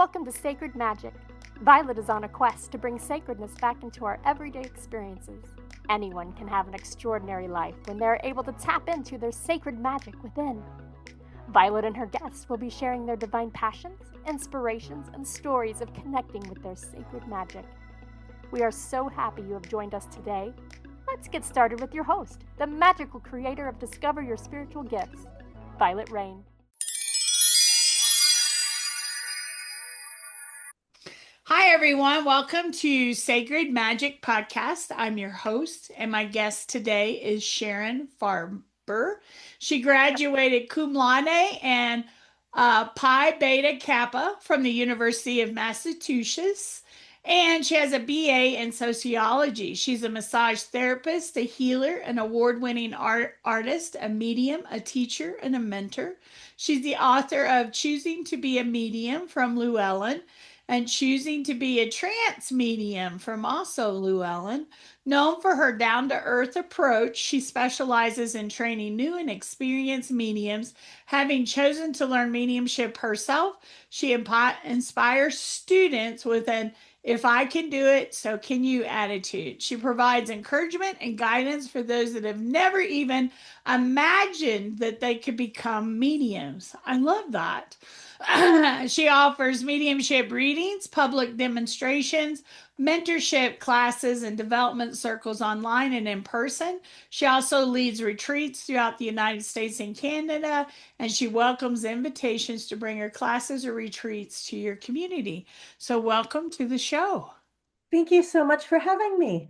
Welcome to Sacred Magic. Violet is on a quest to bring sacredness back into our everyday experiences. Anyone can have an extraordinary life when they are able to tap into their sacred magic within. Violet and her guests will be sharing their divine passions, inspirations, and stories of connecting with their sacred magic. We are so happy you have joined us today. Let's get started with your host, the magical creator of Discover Your Spiritual Gifts, Violet Rain. Hi, everyone. Welcome to Sacred Magic Podcast. I'm your host, and my guest today is Sharon Farber. She graduated cum laude and Pi Beta Kappa from the University of Massachusetts, and she has a BA in Sociology. She's a massage therapist, a healer, an award-winning artist, a medium, a teacher, and a mentor. She's the author of Choosing to be a Medium from Llewellyn and Choosing to be a Trance Medium from also Llewellyn. Known for her down-to-earth approach, she specializes in training new and experienced mediums. Having chosen to learn mediumship herself, she inspires students with an "if I can do it, so can you" attitude. She provides encouragement and guidance for those that have never even imagined that they could become mediums. I love that. She offers mediumship readings, public demonstrations, mentorship classes, and development circles online and in person. She also leads retreats throughout the United States and Canada, and she welcomes invitations to bring her classes or retreats to your community. So welcome to the show. Thank you so much for having me.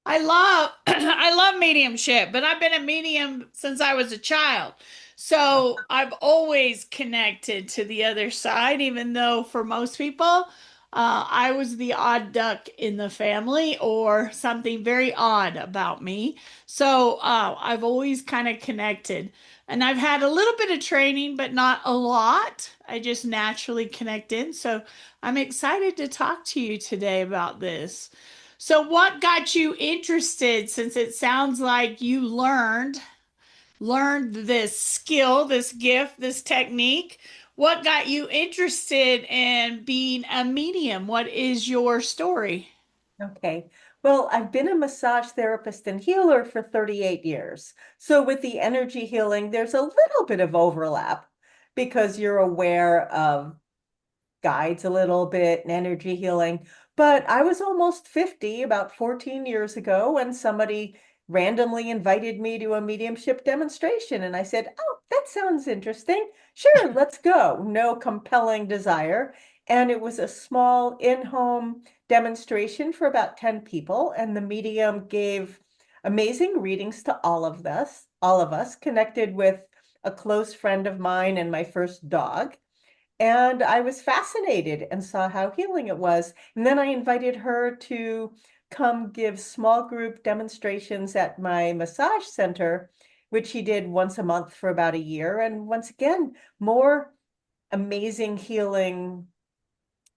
I love mediumship, but I've been a medium since I was a child. So I've always connected to the other side, even though for most people, I was the odd duck in the family or something very odd about me. So I've always kind of connected. And I've had a little bit of training, but not a lot. I just naturally connected. So I'm excited to talk to you today about this. So what got you interested, since it sounds like you learned this skill, this gift, this technique? What got you interested in being a medium? What is your story? Okay. Well, I've been a massage therapist and healer for 38 years. So with the energy healing, there's a little bit of overlap because you're aware of guides a little bit and energy healing. But I was almost 50 about 14 years ago when somebody randomly invited me to a mediumship demonstration. And I said, "Oh, that sounds interesting. Sure, let's go." No compelling desire. And it was a small in-home demonstration for about 10 people. And the medium gave amazing readings to all of us, connected with a close friend of mine and my first dog. And I was fascinated and saw how healing it was. And then I invited her to come give small group demonstrations at my massage center, which she did once a month for about a year. And once again, more amazing healing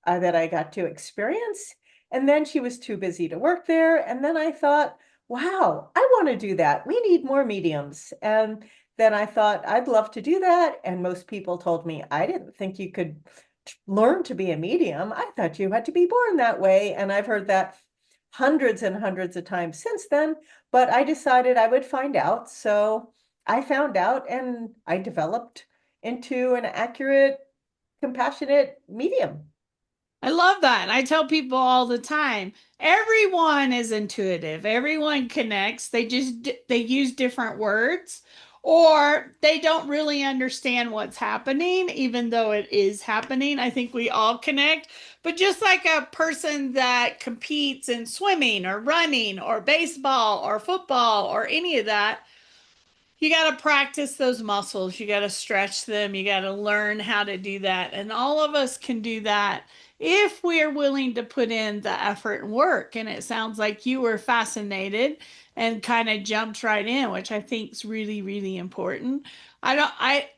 that I got to experience. And then she was too busy to work there. And then I thought, wow, I want to do that. We need more mediums. And then I thought I'd love to do that. And most people told me, I didn't think you could learn to be a medium. I thought you had to be born that way. And I've heard that hundreds and hundreds of times since then, but I decided I would find out. So I found out and I developed into an accurate, compassionate medium. I love that. I tell people all the time, everyone is intuitive. Everyone connects. They use different words, or they don't really understand what's happening, even though it is happening. I think we all connect. But just like a person that competes in swimming or running or baseball or football or any of that, you got to practice those muscles. You got to stretch them. You got to learn how to do that. And all of us can do that if we are willing to put in the effort and work. And it sounds like you were fascinated and kind of jumped right in, which I think is really, really important. I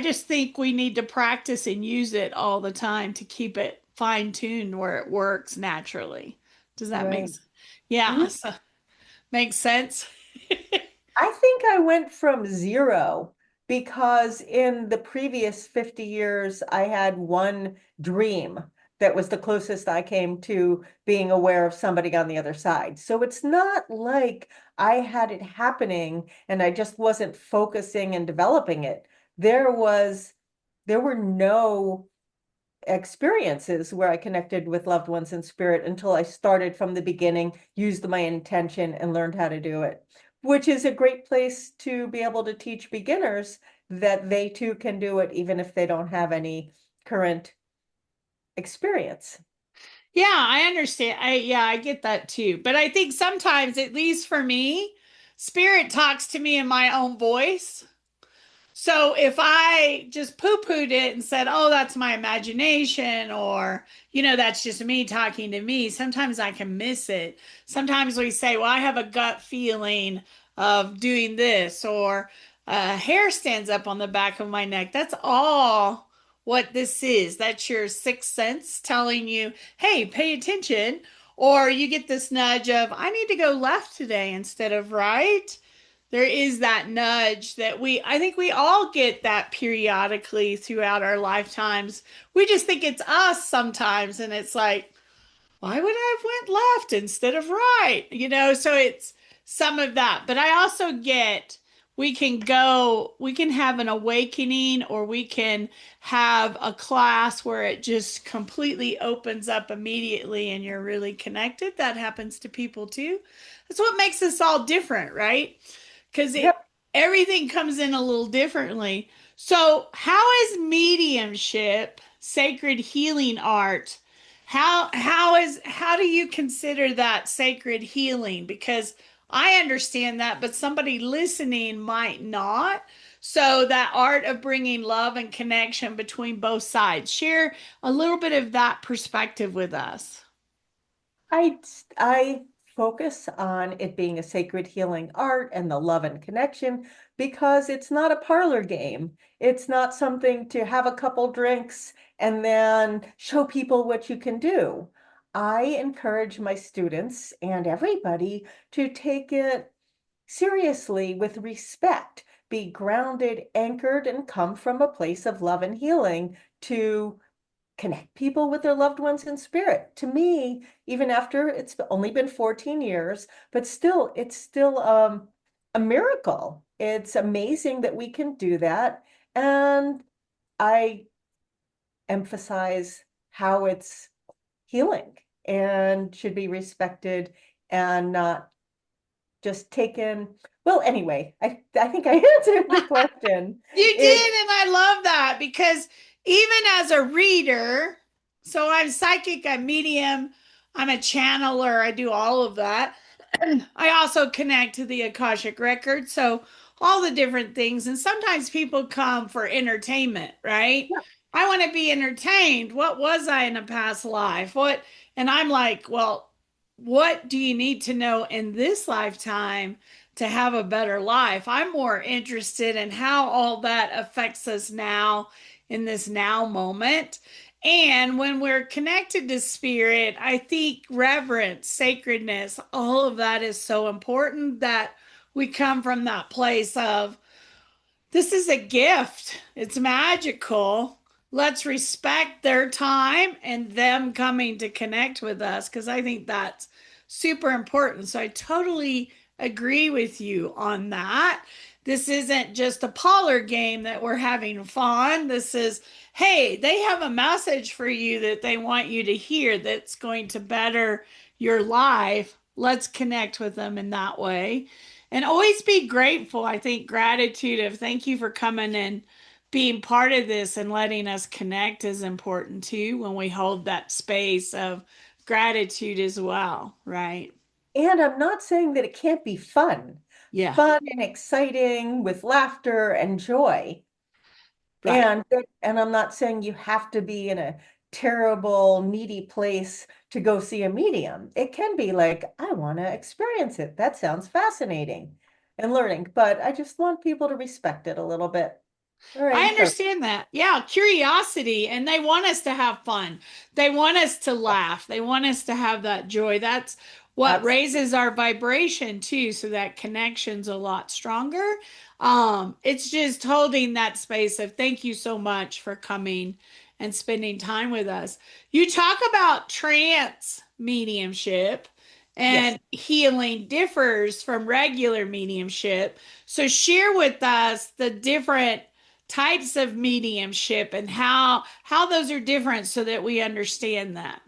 just think we need to practice and use it all the time to keep it fine-tuned where it works naturally. Does that make sense? Yeah. Mhm. So, makes sense. I think I went from zero because in the previous 50 years, I had one dream that was the closest I came to being aware of somebody on the other side. So it's not like I had it happening and I just wasn't focusing and developing it. There were no experiences where I connected with loved ones in spirit until I started from the beginning, used my intention, and learned how to do it, which is a great place to be able to teach beginners that they too can do it, even if they don't have any current experience. Yeah, I understand. I get that too. But I think sometimes, at least for me, spirit talks to me in my own voice. So if I just poo-pooed it and said, "Oh, that's my imagination," or, that's just me talking to me, sometimes I can miss it. Sometimes we say, "Well, I have a gut feeling of doing this," or hair stands up on the back of my neck. That's all what this is. That's your sixth sense telling you, "Hey, pay attention." Or you get this nudge of, "I need to go left today instead of right." There is that nudge that I think we all get that periodically throughout our lifetimes. We just think it's us sometimes, and it's like, why would I have went left instead of right? So it's some of that. But I also get we can have an awakening, or we can have a class where it just completely opens up immediately and you're really connected. That happens to people too. That's what makes us all different, right? Because Yep. everything comes in a little differently. So, how is mediumship, sacred healing art? How do you consider that sacred healing? Because I understand that, but somebody listening might not. So, that art of bringing love and connection between both sides. Share a little bit of that perspective with us. I focus on it being a sacred healing art and the love and connection because it's not a parlor game. It's not something to have a couple drinks and then show people what you can do. I encourage my students and everybody to take it seriously with respect, be grounded, anchored, and come from a place of love and healing to connect people with their loved ones in spirit. To me, even after it's only been 14 years, but still, it's still a miracle. It's amazing that we can do that. And I emphasize how it's healing and should be respected and not just taken. Well, anyway, I think I answered the question. You It, did, and I love that because even as a reader, so I'm psychic, I'm medium, I'm a channeler, I do all of that. I also connect to the Akashic record, so all the different things. And sometimes people come for entertainment, right? yeah, I want to be entertained. What was I in a past life? What? And I'm like, well, what do you need to know in this lifetime to have a better life? I'm more interested in how all that affects us now in this now moment. And when we're connected to spirit, I think reverence, sacredness, all of that is so important that we come from that place of this is a gift. It's magical. Let's respect their time and them coming to connect with us because I think that's super important. So I totally agree with you on that. This isn't just a parlor game that we're having fun. This is, hey, they have a message for you that they want you to hear that's going to better your life. Let's connect with them in that way. And always be grateful. I think gratitude of thank you for coming and being part of this and letting us connect is important too when we hold that space of gratitude as well, right? and I'm not saying that it can't be fun, Yeah, fun and exciting with laughter and joy. right. And I'm not saying you have to be in a terrible, needy place to go see a medium. It can be like, I want to experience it. That sounds fascinating and learning, but I just want people to respect it a little bit. All I right, so understand that. Yeah, curiosity. And they want us to have fun. They want us to laugh. They want us to have that joy. That's what raises our vibration too, so that connection's a lot stronger. It's just holding that space of thank you so much for coming and spending time with us. You talk about trance mediumship, and healing differs from regular mediumship. So share with us the different types of mediumship and how those are different so that we understand that.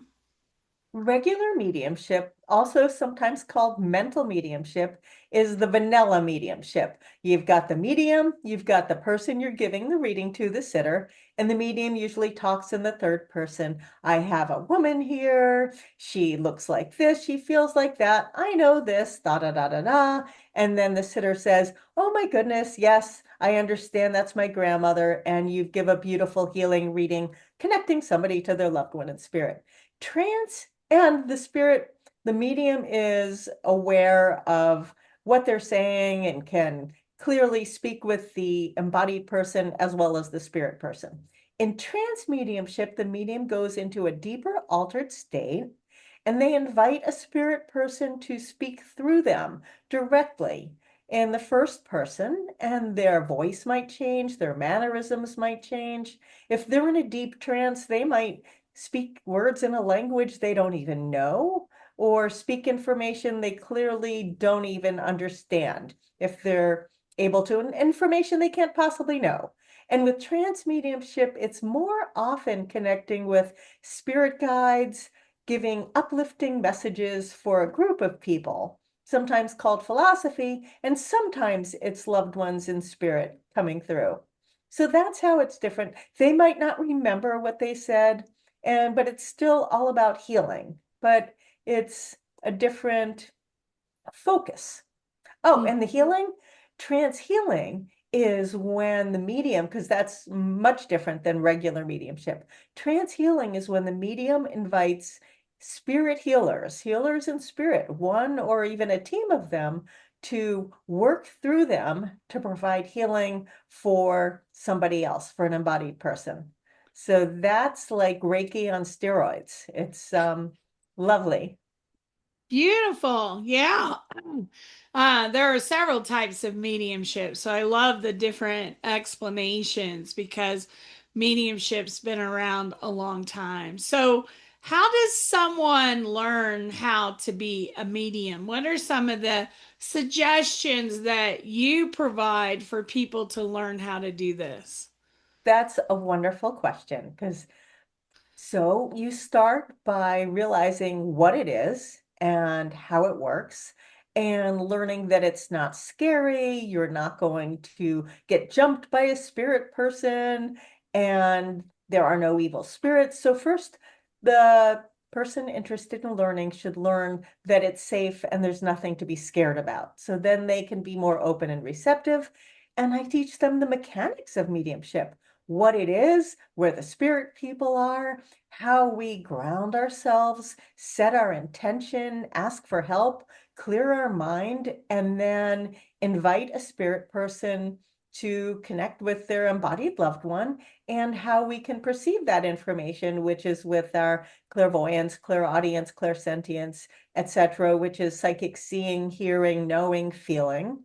Regular mediumship, also sometimes called mental mediumship, is the vanilla mediumship. You've got the medium, you've got the person you're giving the reading to, the sitter, and the medium usually talks in the third person. I have a woman here. She looks like this. She feels like that. I know this, da da da da da. And then the sitter says, oh my goodness, yes, I understand. That's my grandmother. And you give a beautiful healing reading, connecting somebody to their loved one in spirit. Trance and the medium is aware of what they're saying and can clearly speak with the embodied person as well as the spirit person. In trance mediumship, the medium goes into a deeper altered state and they invite a spirit person to speak through them directly in the first person, and their voice might change, their mannerisms might change. If they're in a deep trance, they might speak words in a language they don't even know, or speak information they clearly don't even understand if they're able to, information they can't possibly know. And with trance mediumship, it's more often connecting with spirit guides, giving uplifting messages for a group of people, sometimes called philosophy, and sometimes it's loved ones in spirit coming through. So that's how it's different. They might not remember what they said, but it's still all about healing, but it's a different focus. Oh, and the healing, trance healing is when the medium, because that's much different than regular mediumship. Trance healing is when the medium invites spirit healers in spirit, one or even a team of them, to work through them to provide healing for somebody else, for an embodied person. So that's like Reiki on steroids. It's lovely. Beautiful. Yeah. There are several types of mediumship. So I love the different explanations because mediumship's been around a long time. So, how does someone learn how to be a medium? What are some of the suggestions that you provide for people to learn how to do this? That's a wonderful question, because so you start by realizing what it is and how it works, and learning that it's not scary. You're not going to get jumped by a spirit person, and there are no evil spirits. So first, the person interested in learning should learn that it's safe and there's nothing to be scared about. So then they can be more open and receptive. And I teach them the mechanics of mediumship, what it is, where the spirit people are, how we ground ourselves, set our intention, ask for help, clear our mind, and then invite a spirit person to connect with their embodied loved one, and how we can perceive that information, which is with our clairvoyance, clairaudience, clairsentience, etc., which is psychic seeing, hearing, knowing, feeling.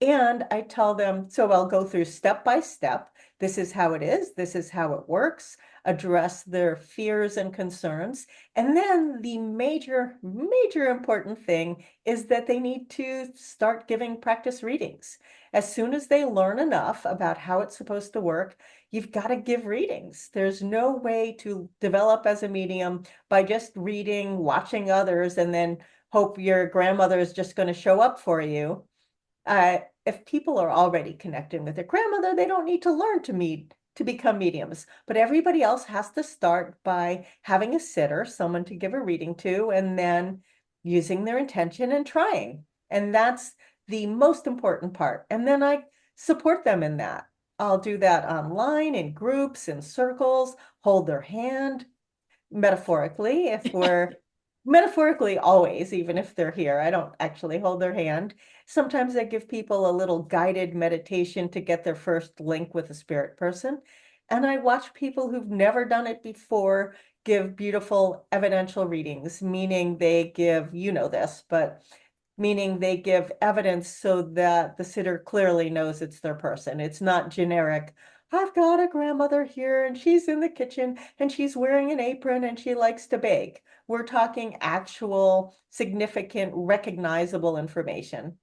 And I tell them, so I'll go through step by step. This is how it is. This is how it works. Address their fears and concerns. And then the major important thing is that they need to start giving practice readings. As soon as they learn enough about how it's supposed to work, you've got to give readings. There's no way to develop as a medium by just reading, watching others, and then hope your grandmother is just going to show up for you. If people are already connecting with their grandmother, they don't need to learn to become mediums. But everybody else has to start by having a sitter, someone to give a reading to, and then using their intention and trying. And that's the most important part. And then I support them in that. I'll do that online, in groups, in circles, hold their hand, metaphorically, if we're metaphorically always, even if they're here. I don't actually hold their hand. Sometimes I give people a little guided meditation to get their first link with a spirit person. And I watch people who've never done it before give beautiful evidential readings, meaning they give, you know this, but meaning they give evidence so that the sitter clearly knows it's their person. It's not generic. I've got a grandmother here and she's in the kitchen and she's wearing an apron and she likes to bake. We're talking actual, significant, recognizable information.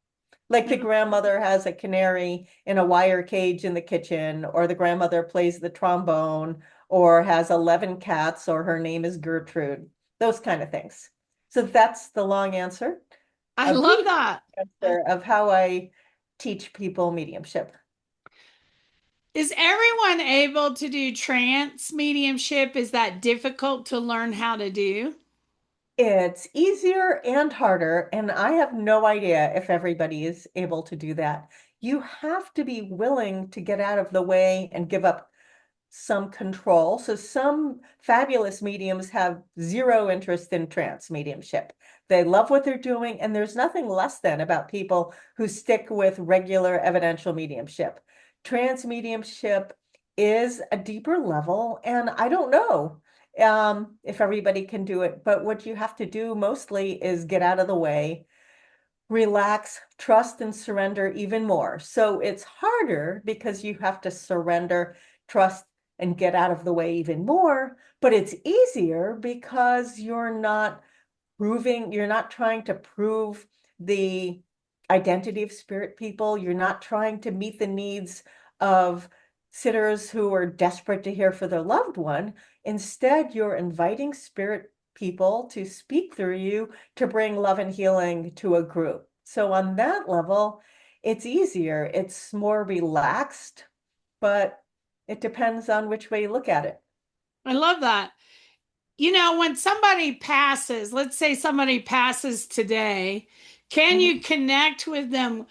Like the grandmother has a canary in a wire cage in the kitchen, or the grandmother plays the trombone, or has 11 cats, or her name is Gertrude, those kind of things. So that's the long answer. I A love brief that. answer of how I teach people mediumship. Is everyone able to do trance mediumship? Is that difficult to learn how to do? It's easier and harder, and I have no idea if everybody is able to do that. You have to be willing to get out of the way and give up some control. So some fabulous mediums have zero interest in trance mediumship. They love what they're doing, and there's nothing less than about people who stick with regular evidential mediumship. Trance mediumship is a deeper level, and I don't know if everybody can do it, but what you have to do mostly is get out of the way, relax, trust, and surrender even more. So it's harder because you have to surrender, trust, and get out of the way even more, but it's easier because you're not trying to prove the identity of spirit people. You're not trying to meet the needs of sitters who are desperate to hear for their loved one. Instead, you're inviting spirit people to speak through you to bring love and healing to a group. So on that level, it's easier, it's more relaxed, but it depends on which way you look at it. I love that. You know, when somebody passes, let's say somebody passes today, can you connect with them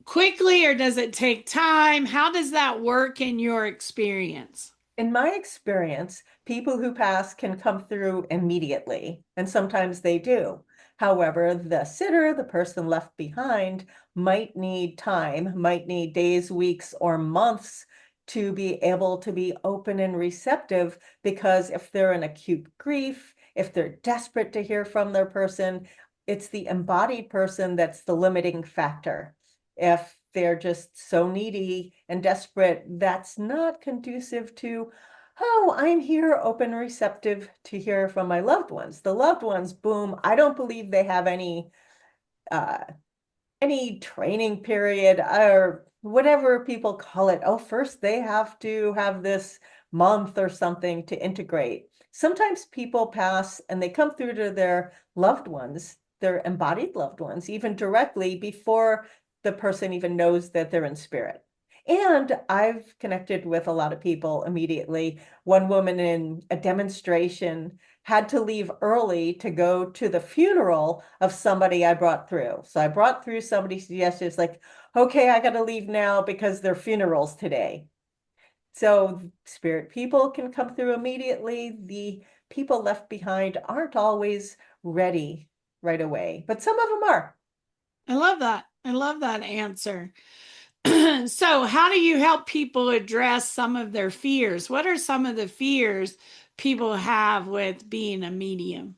quickly or does it take time? How does that work in your experience? In my experience, people who pass can come through immediately, and sometimes they do. However, the sitter, the person left behind, might need time, might need days, weeks, or months to be able to be open and receptive, because if they're in acute grief, if they're desperate to hear from their person, it's the embodied person that's the limiting factor. If they're just so needy and desperate, that's not conducive to, oh, I'm here open, receptive to hear from my loved ones. The loved ones, boom, I don't believe they have any training period or whatever people call it. Oh, first they have to have this month or something to integrate. Sometimes people pass and they come through to their loved ones, their embodied loved ones, even directly before the person even knows that they're in spirit. And I've connected with a lot of people immediately. One woman in a demonstration had to leave early to go to the funeral of somebody I brought through. So I brought through somebody yesterday. It's like, okay, I got to leave now because their funeral's today. So spirit people can come through immediately. The people left behind aren't always ready right away, but some of them are. I love that. I love that answer. So, how do you help people address some of their fears? What are some of the fears people have with being a medium?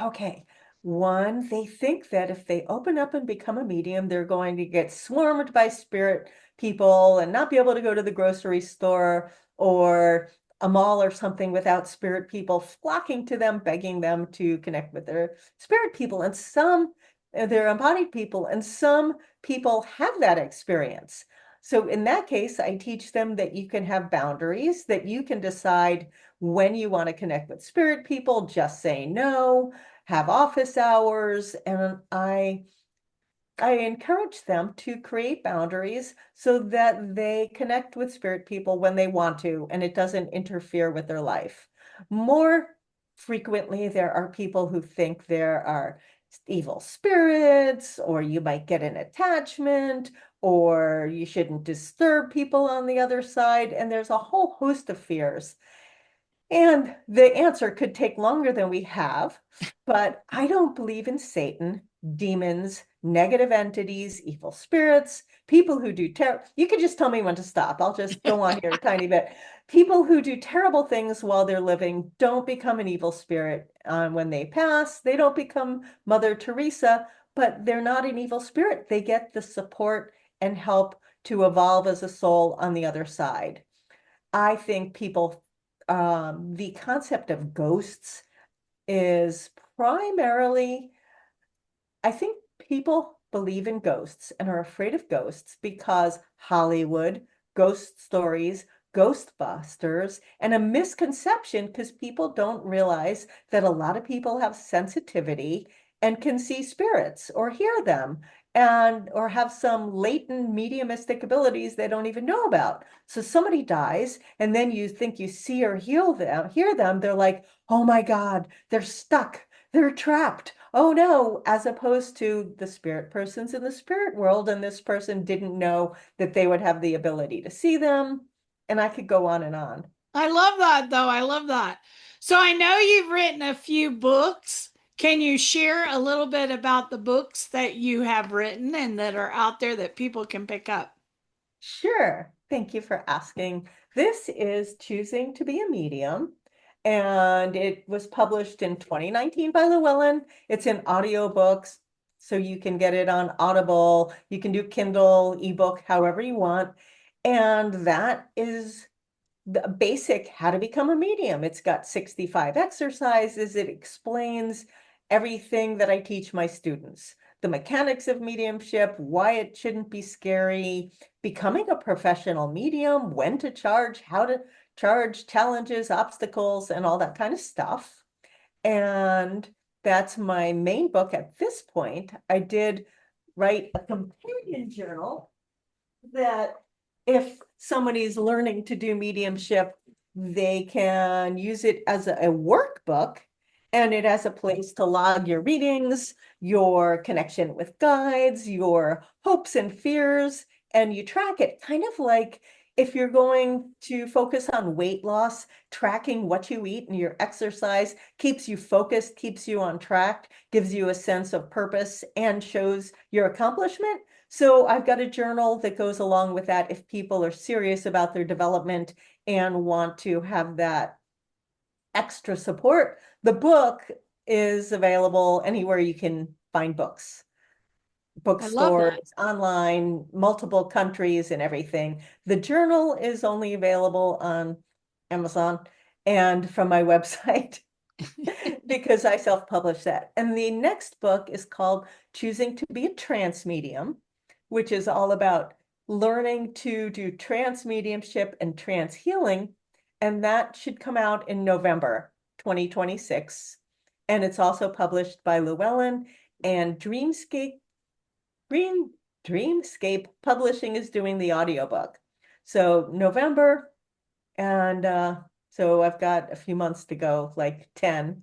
Okay. One, they think that if they open up and become a medium, they're going to get swarmed by spirit people and not be able to go to the grocery store or a mall or something without spirit people flocking to them, begging them to connect with their spirit people. And some, they're embodied people, and some people have that experience. So in that case, I teach them that you can have boundaries, that you can decide when you want to connect with spirit people, just say no, have office hours, and I encourage them to create boundaries so that they connect with spirit people when they want to, and it doesn't interfere with their life. More frequently, there are people who think there are evil spirits, or you might get an attachment, or you shouldn't disturb people on the other side, and there's a whole host of fears. And the answer could take longer than we have, but I don't believe in Satan, demons, negative entities, evil spirits, people who do you can just tell me when to stop. I'll just go on here a tiny bit. People who do terrible things while they're living don't become an evil spirit when they pass. They don't become Mother Teresa, but they're not an evil spirit. They get the support and help to evolve as a soul on the other side. I think the concept of ghosts is primarily, I think people believe in ghosts and are afraid of ghosts because Hollywood, ghost stories, Ghostbusters, and a misconception because people don't realize that a lot of people have sensitivity and can see spirits or hear them or have some latent mediumistic abilities they don't even know about. So somebody dies and then you think you see or hear them, they're like, oh my God, they're stuck, they're trapped. Oh no, as opposed to the spirit person's in the spirit world, and this person didn't know that they would have the ability to see them. And I could go on and on. I love that, though. I love that. So I know you've written a few books. Can you share a little bit about the books that you have written and that are out there that people can pick up? Sure. Thank you for asking. This is Choosing to be a Medium, and it was published in 2019 by Llewellyn. It's in audiobooks, so you can get it on Audible. You can do Kindle, ebook, however you want. And that is the basic how to become a medium. It's got 65 exercises. It explains everything that I teach my students. The mechanics of mediumship, why it shouldn't be scary, becoming a professional medium, when to charge, how to charge, challenges, obstacles, and all that kind of stuff. And that's my main book at this point. I did write a companion journal that if somebody's learning to do mediumship, they can use it as a workbook, and it has a place to log your readings, your connection with guides, your hopes and fears, and you track it kind of like if you're going to focus on weight loss, tracking what you eat and your exercise keeps you focused, keeps you on track, gives you a sense of purpose, and shows your accomplishment. So I've got a journal that goes along with that if people are serious about their development and want to have that extra support. The book is available anywhere you can find books. Bookstores, online, multiple countries and everything. The journal is only available on Amazon and from my website because I self-publish that. And the next book is called Choosing to be a Trance Medium, which is all about learning to do trance mediumship and trance healing. And that should come out in November 2026. And it's also published by Llewellyn and Dreamscape Publishing is doing the audiobook. So November, and so I've got a few months to go, like 10.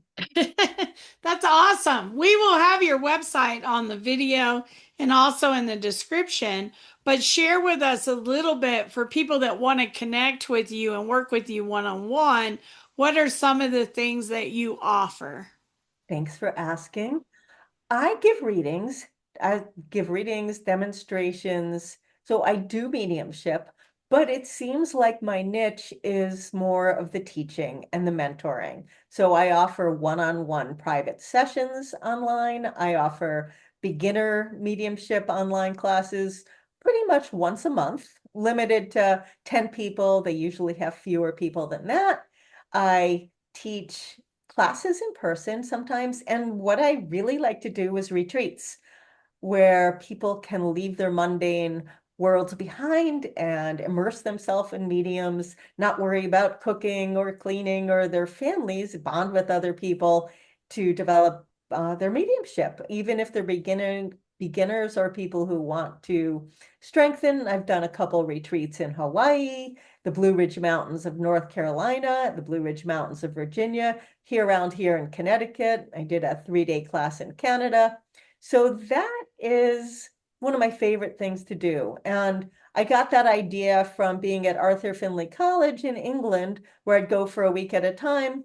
That's awesome. We will have your website on the video and also in the description, but share with us a little bit for people that want to connect with you and work with you one-on-one. What are some of the things that you offer? Thanks for asking. I give readings. I give readings, demonstrations. So I do mediumship, but it seems like my niche is more of the teaching and the mentoring. So I offer one-on-one private sessions online. I offer beginner mediumship online classes pretty much once a month, limited to 10 people. They usually have fewer people than that. I teach classes in person sometimes. And what I really like to do is retreats where people can leave their mundane worlds behind and immerse themselves in mediums, not worry about cooking or cleaning or their families, bond with other people to develop their mediumship, even if they're beginners or people who want to strengthen. I've done a couple retreats in Hawaii, the Blue Ridge Mountains of North Carolina, the Blue Ridge Mountains of Virginia, around here in Connecticut. I did a 3-day class in Canada. So that is one of my favorite things to do. And I got that idea from being at Arthur Findlay College in England, where I'd go for a week at a time,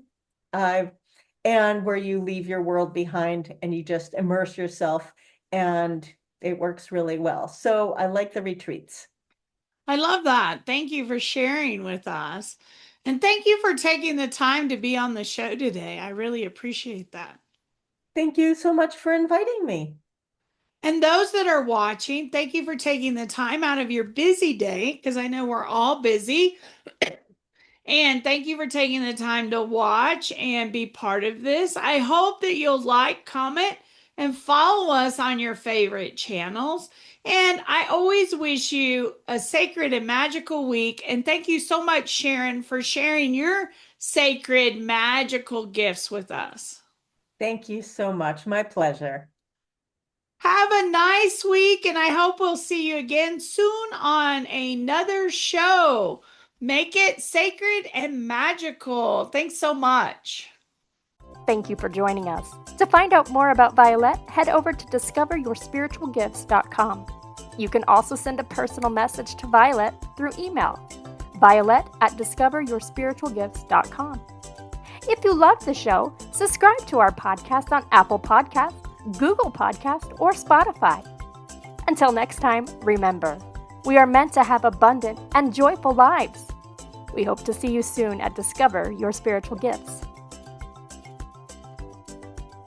and where you leave your world behind and you just immerse yourself and it works really well. So I like the retreats. I love that. Thank you for sharing with us. And thank you for taking the time to be on the show today. I really appreciate that. Thank you so much for inviting me. And those that are watching, thank you for taking the time out of your busy day, because I know we're all busy. And thank you for taking the time to watch and be part of this. I hope that you'll like, comment, and follow us on your favorite channels. And I always wish you a sacred and magical week. And thank you so much, Sharon, for sharing your sacred, magical gifts with us. Thank you so much. My pleasure. Have a nice week, and I hope we'll see you again soon on another show. Make it sacred and magical. Thanks so much. Thank you for joining us. To find out more about Violet, head over to discoveryourspiritualgifts.com. You can also send a personal message to Violet through email, violet@discoveryourspiritualgifts.com. If you love the show, subscribe to our podcast on Apple Podcasts, Google Podcasts, or Spotify. Until next time, remember, we are meant to have abundant and joyful lives. We hope to see you soon at Discover Your Spiritual Gifts.